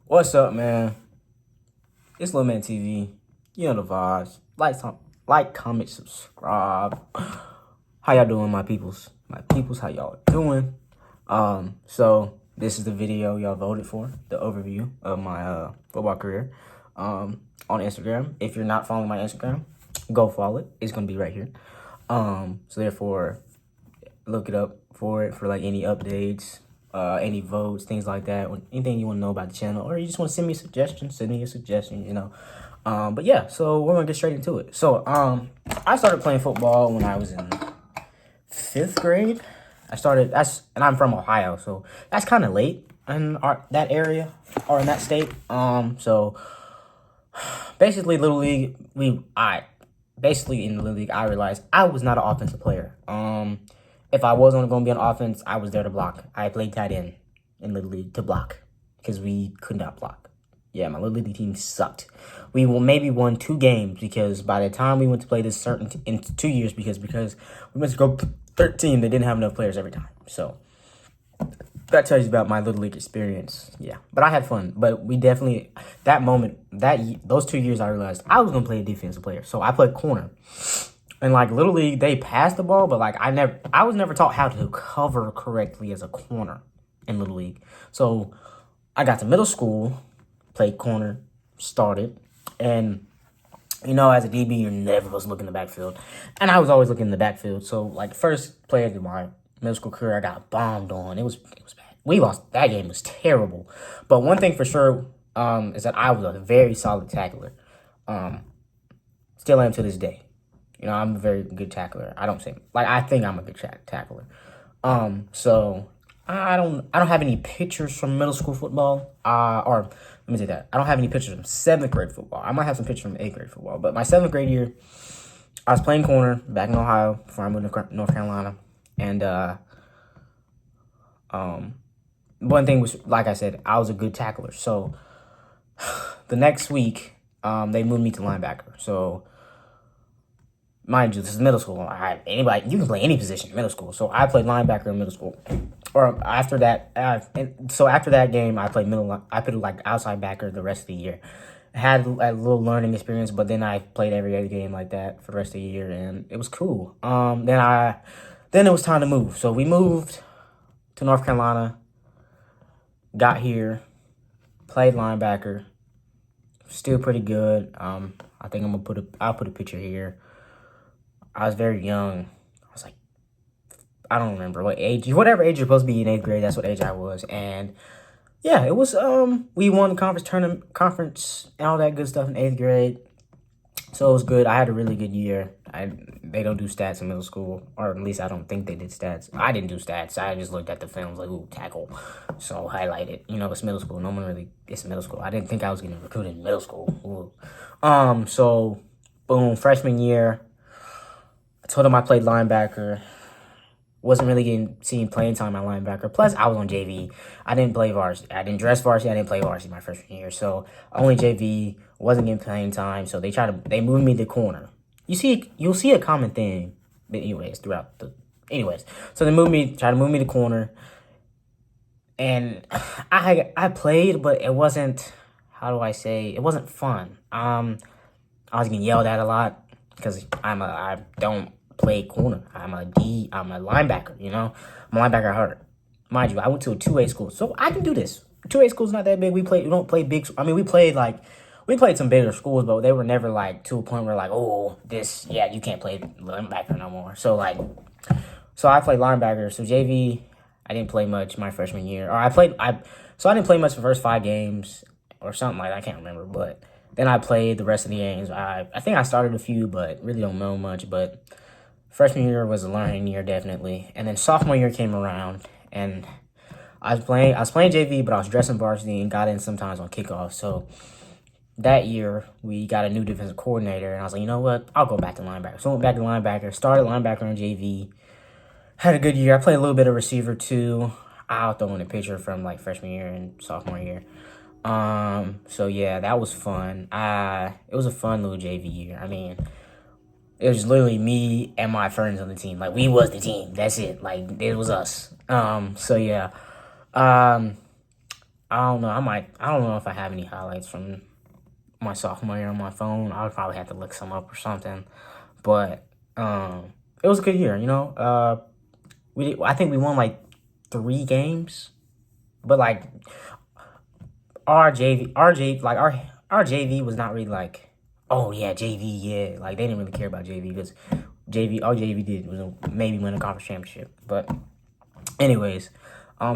What's up, man? It's Lil Man TV. You know the vibes. Like, comment, subscribe. How y'all doing, my peoples? My peoples, how y'all doing? So this is the video y'all voted for, the overview of my football career. On Instagram. If you're not following my Instagram, go follow it. It's gonna be right here. So therefore, look it up for like any updates, any votes, things like that, or anything you want to know about the channel, or you just want to send me a suggestion, But yeah, so we're gonna get straight into it. So I started playing football when I was in 5th grade. And I'm from Ohio, so that's kind of late in that area or in that state. So basically, Little League, basically in the Little League, I realized I was not an offensive player. If I was only going to be on offense, I was there to block. I played tight end in Little League to block because we could not block. Yeah, my Little League team sucked. We maybe won 2 games because by the time we went to play this in 2 years, because we went to go 13, they didn't have enough players every time. So that tells you about my Little League experience. Yeah, but I had fun. But we definitely, those 2 years, I realized I was going to play a defensive player. So I played corner. And like Little League, they passed the ball, but like I was never taught how to cover correctly as a corner in Little League. So I got to middle school, played corner, started, and as a DB, you're never supposed to look in the backfield, and I was always looking in the backfield. So like first play of my middle school career, I got bombed on. It was bad. We lost. That game was terrible. But one thing for sure is that I was a very solid tackler. Still am to this day. I'm a very good tackler. I think I'm a good tackler. So I don't have any pictures from middle school football. Or let me say that. I don't have any pictures from 7th grade football. I might have some pictures from 8th grade football. But my 7th grade year, I was playing corner back in Ohio before I moved to North Carolina. And one thing was, like I said, I was a good tackler. So the next week, they moved me to linebacker. So mind you, this is middle school. You can play any position in middle school. So I played linebacker in middle school. Or after that, after that game, I played I played like outside backer the rest of the year. I had a little learning experience, but then I played every other game like that for the rest of the year, and it was cool. Then it was time to move. So we moved to North Carolina. Got here, played linebacker. Still pretty good. I think I'll put a picture here. I was very young. I was like, I don't remember what age, whatever age you're supposed to be in 8th grade, that's what age I was. And yeah, it was, we won the conference and all that good stuff in 8th grade. So it was good. I had a really good year. They don't do stats in middle school, or at least I don't think they did stats. I didn't do stats. I just looked at the films like, ooh, tackle. So highlight it. It's middle school. No one really gets middle school. I didn't think I was getting recruited in middle school. Ooh. So boom, freshman year, I told him I played linebacker. Wasn't really seeing playing time at linebacker. Plus, I was on JV. I didn't play varsity. I didn't dress varsity. I didn't play varsity my freshman year. So only JV. Wasn't getting playing time. So they moved me to corner. You'll see a common thing. But so try to move me to corner. And I played, but it wasn't. How do I say? It wasn't fun. I was getting yelled at a lot because I don't play corner. I'm a linebacker, I'm a linebacker at heart. Mind you, I went to a 2A school, so I can do this. 2A school's not that big. We don't play big. I mean, we played some bigger schools, but they were never like to a point where like, oh, you can't play linebacker no more. So I played linebacker. So JV, I didn't play much my freshman year. I didn't play much the first 5 games or something like that. I can't remember, but then I played the rest of the games. I think I started a few, but really don't know much. But freshman year was a learning year, definitely. And then sophomore year came around, and I was playing JV, but I was dressing varsity and got in sometimes on kickoff. So that year, we got a new defensive coordinator, and I was like, you know what? I'll go back to linebacker. So I went back to linebacker, started linebacker on JV. Had a good year. I played a little bit of receiver, too. I'll throw in a picture from, like, freshman year and sophomore year. So, yeah, that was fun. It was a fun little JV year. I mean, it was literally me and my friends on the team. Like, we was the team. That's it. Like, it was us. So, yeah. I don't know. I don't know if I have any highlights from my sophomore year on my phone. I would probably have to look some up or something. But it was a good year, you know. I think we won like 3 games, but like our JV was not really like, oh yeah, JV, yeah. Like they didn't really care about JV because all JV did was maybe win a conference championship. But anyways,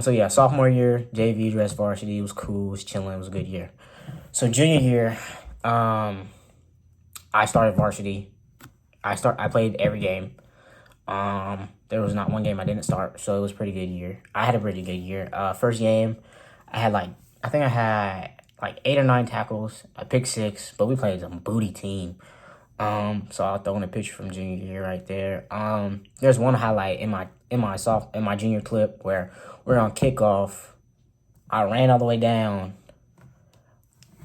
so yeah, sophomore year, JV dress varsity, it was cool, it was chilling, it was a good year. So junior year, I started varsity. I played every game. There was not one game I didn't start, so it was a pretty good year. I had a pretty good year. First game, I think I had like 8 or 9 tackles, a pick six, but we played some booty team. So I'll throw in a picture from junior year right there. There's one highlight in my junior clip where we're on kickoff. I ran all the way down.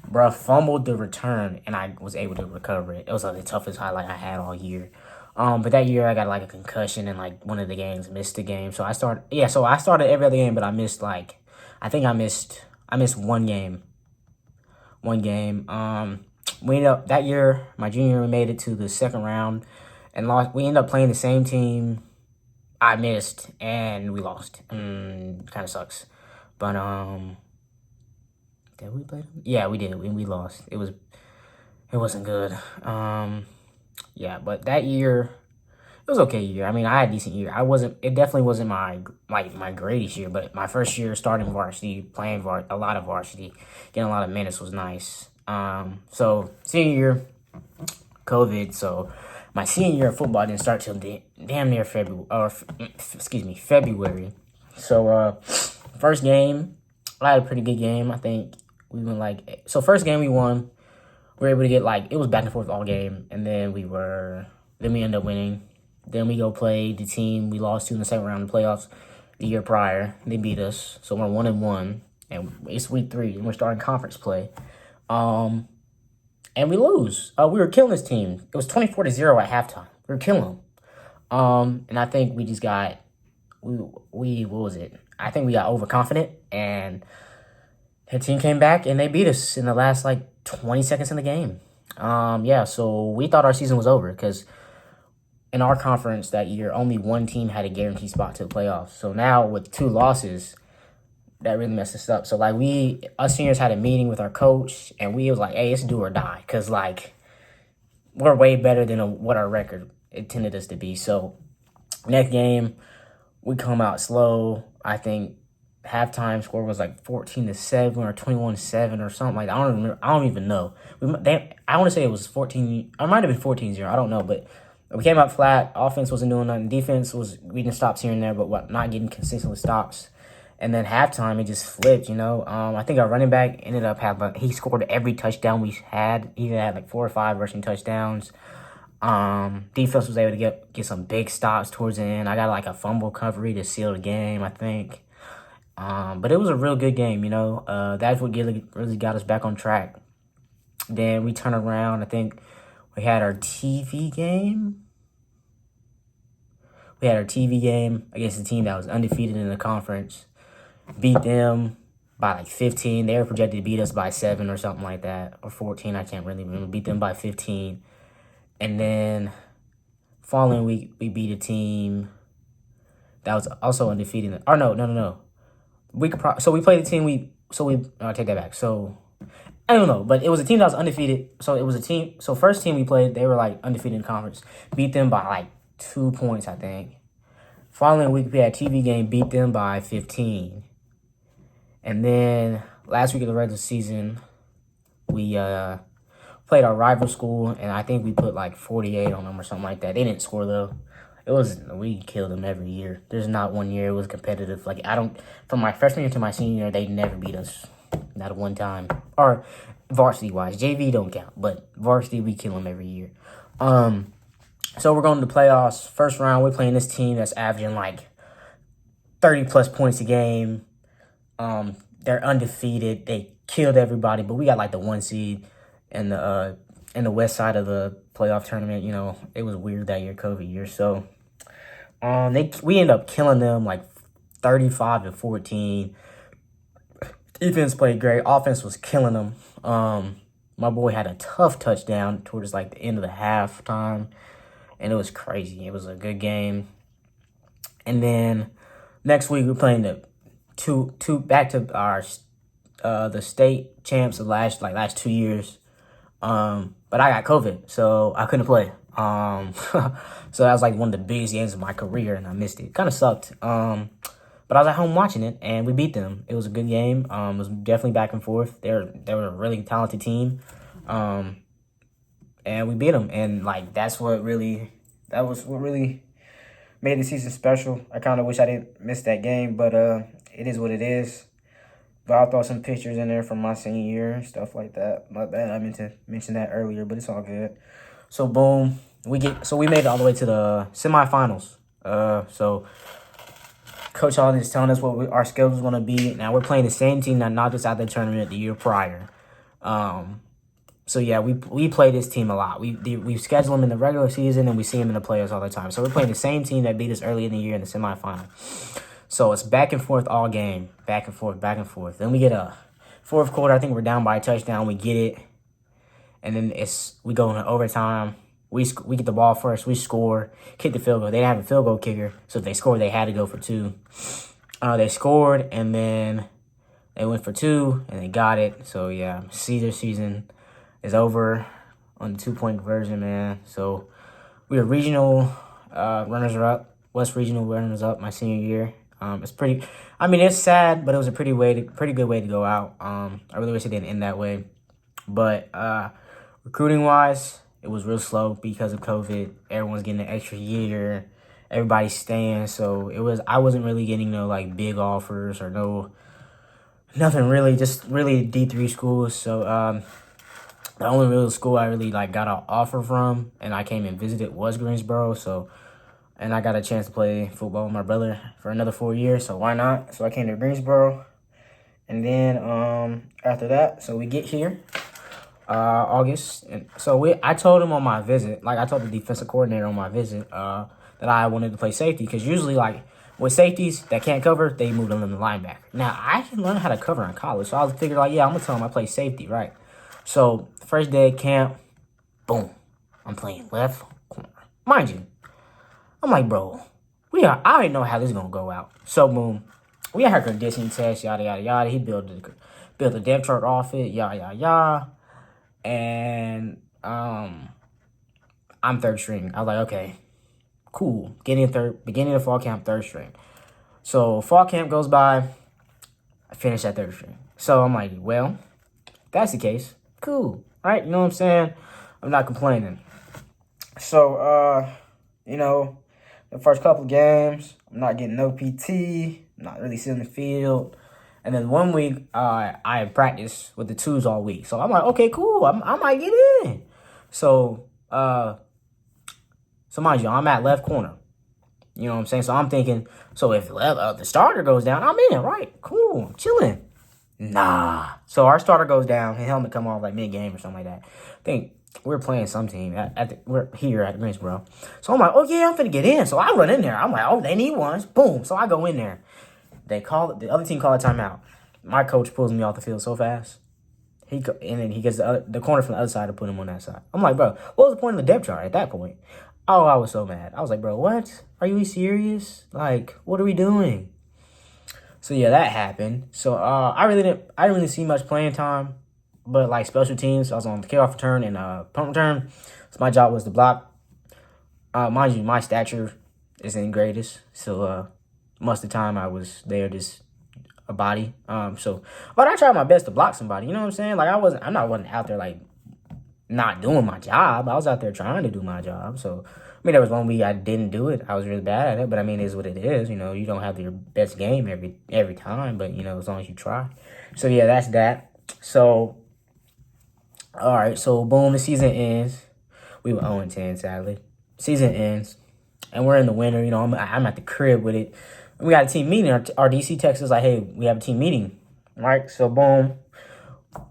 Bruh fumbled the return, and I was able to recover it. It was like the toughest highlight I had all year. But that year I got like a concussion and like one of the games, missed the game. So I started every other game, but I missed I missed one game. One game. We ended up that year, my junior year, we made it to the second round and lost. We ended up playing the same team I missed and we lost. Kind of sucks. But did we play them? Yeah, we did. We lost. It wasn't good. Yeah, but that year it was okay year. I mean, I had a decent year. It definitely wasn't my greatest year, but my first year starting varsity, playing a lot of varsity, getting a lot of minutes was nice. So senior year, COVID. So my senior year of football didn't start till damn near February, February. So first game, I had a pretty good game. I think we went first game we won. We were able to get it was back and forth all game, and then we ended up winning. Then we go play the team we lost to in the second round of the playoffs the year prior. They beat us, so we're 1-1, and it's week 3, and we're starting conference play. And we lose. We were killing this team. It was 24-0 at halftime. We were killing them. And I think we just got what was it? I think we got overconfident, and the team came back and they beat us in the last 20 seconds in the game. So we thought our season was over because in our conference that year, only one team had a guaranteed spot to the playoffs. So now with 2 losses, that really messed us up. So us seniors had a meeting with our coach, and we was like, hey, it's do or die, because we're way better than what our record intended us to be. So next game, we come out slow. I think halftime score was 14-7 or 21-7 or something like that. I don't even know. I want to say it was 14. It might have been 14-0. I don't know, but we came out flat. Offense wasn't doing nothing. Defense we didn't stops here and there, but not getting consistently stops. And then halftime, it just flipped, you know. I think our running back ended up he scored every touchdown we had. He had 4 or 5 rushing touchdowns. Defense was able to get some big stops towards the end. I got a fumble recovery to seal the game, I think. But it was a real good game, you know. That's what really got us back on track. Then we turn around. I think we had our TV game. We had our TV game against a team that was undefeated in the conference. Beat them by 15. They were projected to beat us by 7 or something like that, or 14. I can't really remember. Beat them by 15. And then following week, we beat a team that was also undefeated. No. We played the team. I'll take that back. So I don't know, but it was a team that was undefeated. So it was a team. So first team we played, they were undefeated in the conference. Beat them by 2 points, I think. Following week, we had a TV game, beat them by 15. And then last week of the regular season, we played our rival school, and I think we put 48 on them or something like that. They didn't score though. We killed them every year. There's not one year it was competitive. From my freshman year to my senior year, they never beat us, not one time. Or varsity wise, JV don't count, but varsity we kill them every year. So we're going to the playoffs. First round, we're playing this team that's averaging 30 plus points a game. They're undefeated. They killed everybody, but we got the 1 seed in the west side of the playoff tournament. You know, it was weird that year, COVID year. So we ended up killing them 35-14. Defense played great. Offense was killing them. My boy had a tough touchdown towards like the end of the halftime, and it was crazy. It was a good game. And then next week we're playing the two back to our the state champs of last 2 years. But I got COVID, so I couldn't play. So that was like one of the biggest games of my career, and I missed it. Kind of sucked. But I was at home watching it, and we beat them. It was a good game. It was definitely back and forth. They were a really talented team, and we beat them. And like that was what really made the season special. I kind of wish I didn't miss that game, but it is what it is. But I'll throw some pictures in there from my senior year and stuff like that. My bad, I meant to mention that earlier, but it's all good. So boom, we made it all the way to the semifinals. So Coach Holland is telling us what our schedule is going to be. Now we're playing the same team that knocked us out of the tournament the year prior. So yeah, we play this team a lot. We schedule them in the regular season and we see them in the playoffs all the time. So we're playing the same team that beat us early in the year in the semifinal. So it's back and forth all game, back and forth, back and forth. Then we get a fourth quarter. I think we're down by a touchdown. We get it, and then we go into overtime. We get the ball first. We score, kick the field goal. They didn't have a field goal kicker, so if they scored, they had to go for two. They scored, and then they went for two, and they got it. So yeah, Caesar season is over on the 2-point conversion, man. So we were regional runners-up, West regional runners-up my senior year. It's pretty. I mean, it's sad, but it was a pretty good way to go out. I really wish it didn't end that way, but recruiting wise, it was real slow because of COVID. Everyone's getting an extra year. Everybody's staying, so I wasn't really getting no like big offers or nothing really. Just really D3 schools. So the only real school I really like got an offer from, and I came and visited was Greensboro. So. And I got a chance to play football with my brother for another 4 years, so why not? So I came to Greensboro. And then after that, so we get here, August. And so I told him on my visit, like I told the defensive coordinator on my visit, that I wanted to play safety. Because usually, like, with safeties that can't cover, they move them to the linebacker. Now, I can learn how to cover in college. So I figured, like, yeah, I'm going to tell him I play safety, right? So the first day of camp, boom, I'm playing left corner. Mind you, I'm like, bro, I already know how this is gonna go out. So boom, we had our conditioning test, yada yada yada. He built a depth chart off it, yada yada yada. And I'm third string. I was like, okay, cool. Beginning of fall camp, third string. So fall camp goes by, I finish at third string. So I'm like, well, if that's the case, cool, right? You know what I'm saying? I'm not complaining. So the first couple of games, I'm not getting no PT, not really seeing the field. And then 1 week, I practiced with the twos all week. So I'm like, okay, cool. I might get in. So mind you, I'm at left corner. You know what I'm saying? So I'm thinking, so if the starter goes down, I'm in, right? Cool, I'm chilling. Nah. So our starter goes down, his helmet come off like mid-game or something like that. I think we're playing some team we're here at Greensboro. So I'm like, oh yeah, I'm finna get in. So I run in there. I'm like, oh, they need ones. Boom. So I go in there. The other team call a timeout. My coach pulls me off the field so fast. And then he gets the corner from the other side to put him on that side. I'm like, bro, what was the point of the depth chart at that point? Oh, I was so mad. I was like, bro, what? Are you serious? Like, what are we doing? So yeah, that happened. So I didn't see much playing time. But like special teams, I was on the kickoff return and punt return. So my job was to block. Mind you, my stature isn't greatest. So most of the time I was there just a body. But I tried my best to block somebody. You know what I'm saying? Like I wasn't out there like not doing my job. I was out there trying to do my job. So I mean, there was 1 week I didn't do it. I was really bad at it. But I mean, it is what it is. You know, you don't have your best game every time. But you know, as long as you try. So yeah, that's that. So. All right, so boom, the season ends. We were 0-10, sadly. Season ends, and we're in the winter. You know, I'm at the crib with it. We got a team meeting. Our DC texts us like, hey, we have a team meeting, right? So boom,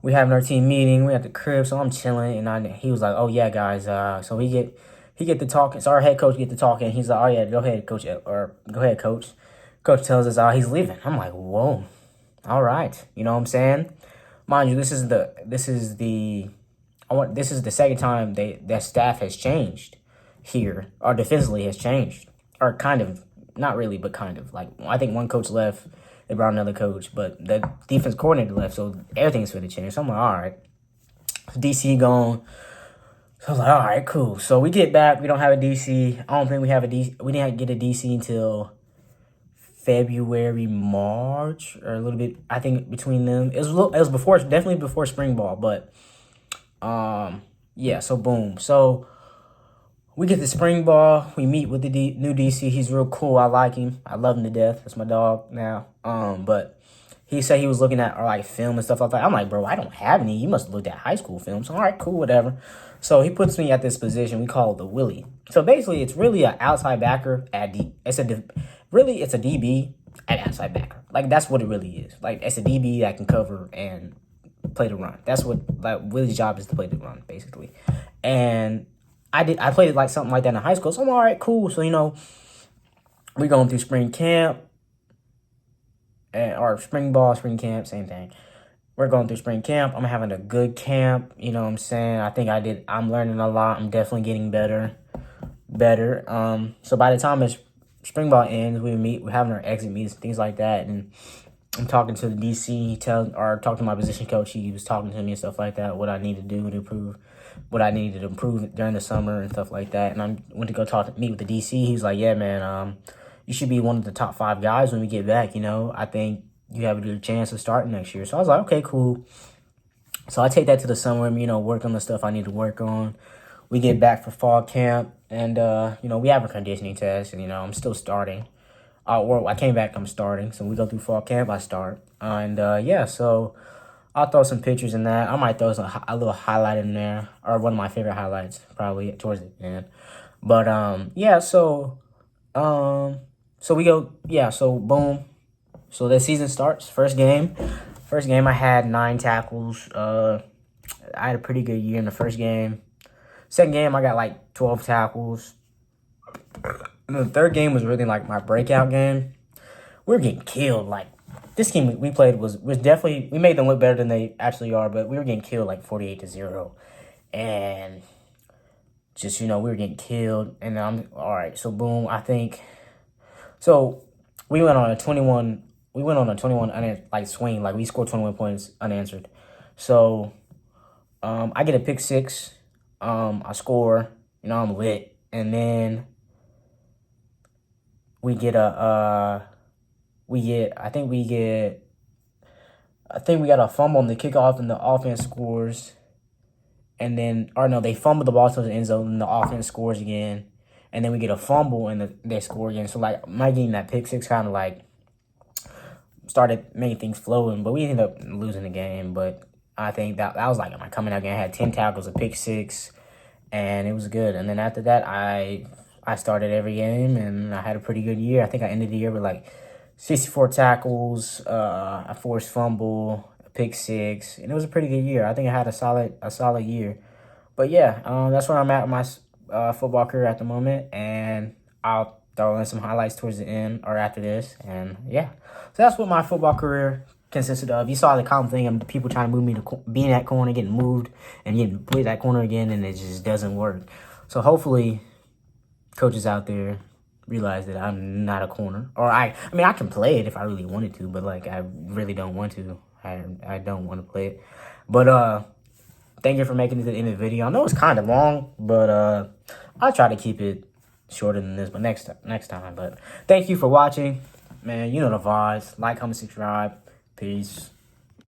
we having our team meeting. We at the crib, so I'm chilling, and he was like, oh yeah, guys. So he get to talking. So our head coach get to talking. He's like, oh yeah, go ahead, coach, or go ahead, coach. Coach tells us, he's leaving. I'm like, whoa. All right. You know what I'm saying? Mind you, this is the second time that staff has changed here, or defensively has changed, or kind of, not really, but kind of. Like, I think one coach left, they brought another coach, but the defense coordinator left, so everything's going to change. So I'm like, all right, DC gone. So I was like, all right, cool. So we get back, we don't have a DC. I don't think we have a DC. We didn't get a DC until February, March, or a little bit. I think between them, it was before, definitely before spring ball, but yeah. So boom. So we get the spring ball. We meet with the new DC. He's real cool. I like him. I love him to death. That's my dog now. But he said he was looking at our like film and stuff like that. I'm like, bro, I don't have any. You must have looked at high school films. All right, cool, whatever. So he puts me at this position. We call it the Willie. So basically, it's really an outside backer at D. It's a DB at outside backer. Like, that's what it really is. Like, it's a DB that can cover and play the run. That's what, like, Willie's job is, to play the run, basically. And I played like something like that in high school. So I'm all right, cool. So, you know, we're going through spring camp, or spring ball, spring camp, same thing. We're going through spring camp. I'm having a good camp. You know what I'm saying? I think I'm learning a lot. I'm definitely getting better. So by the time spring ball ends, we're having our exit meetings, things like that. And I'm talking to the DC, talking to my position coach. He was talking to me and stuff like that, what I need to do to improve, what I needed to improve during the summer and stuff like that. And I went to go meet with the DC. He's like, yeah, man, you should be one of the top 5 guys when we get back. You know, I think you have a good chance of starting next year. So I was like, okay, cool. So I take that to the summer, you know, work on the stuff I need to work on. We get back for fall camp, and, you know, we have a conditioning test, and, you know, I'm still starting. I came back, I'm starting. So we go through fall camp, I start. Yeah, so I'll throw some pictures in that. I might throw a little highlight in there, or one of my favorite highlights, probably towards the end. But, yeah, so we go, yeah, so boom. So the season starts, first game. First game, I had 9 tackles. I had a pretty good year in the first game. Second game, I got like 12 tackles. And the third game was really like my breakout game. We were getting killed. Like, this game we played was definitely, we made them look better than they actually are, but we were getting killed like 48-0. And just, you know, we were getting killed. And I'm, all right, so boom, I think. So we went on a 21 like swing. Like, we scored 21 points unanswered. So I get a pick 6. I score, you know, I'm lit. And then we get I think we got a fumble on the kickoff, and the offense scores. And then, or no, they fumble the ball to the end zone, and the offense scores again. And then we get a fumble, and they score again. So, like, my getting that pick 6 kind of, like, started making things flowing. But we ended up losing the game. But I think that was, like, my coming out game. I had 10 tackles, a pick 6, and it was good. And then after that, I started every game, and I had a pretty good year. I think I ended the year with, like, 64 tackles, a forced fumble, a pick 6, and it was a pretty good year. I think I had a solid year. But yeah, that's where I'm at with my football career at the moment, and I'll throw in some highlights towards the end or after this, and yeah. So that's what my football career consisted of. You saw the common thing of people trying to move me to be in that corner, getting moved, and getting put that corner again, and it just doesn't work. So hopefully, coaches out there realize that I'm not a corner. Or I mean, I can play it if I really wanted to, but, like, I really don't want to. I don't want to play it. But thank you for making it to the end of the video. I know it's kind of long, but I'll try to keep it shorter than this, but next time. But thank you for watching. Man, you know the vibes. Like, comment, subscribe. Peace.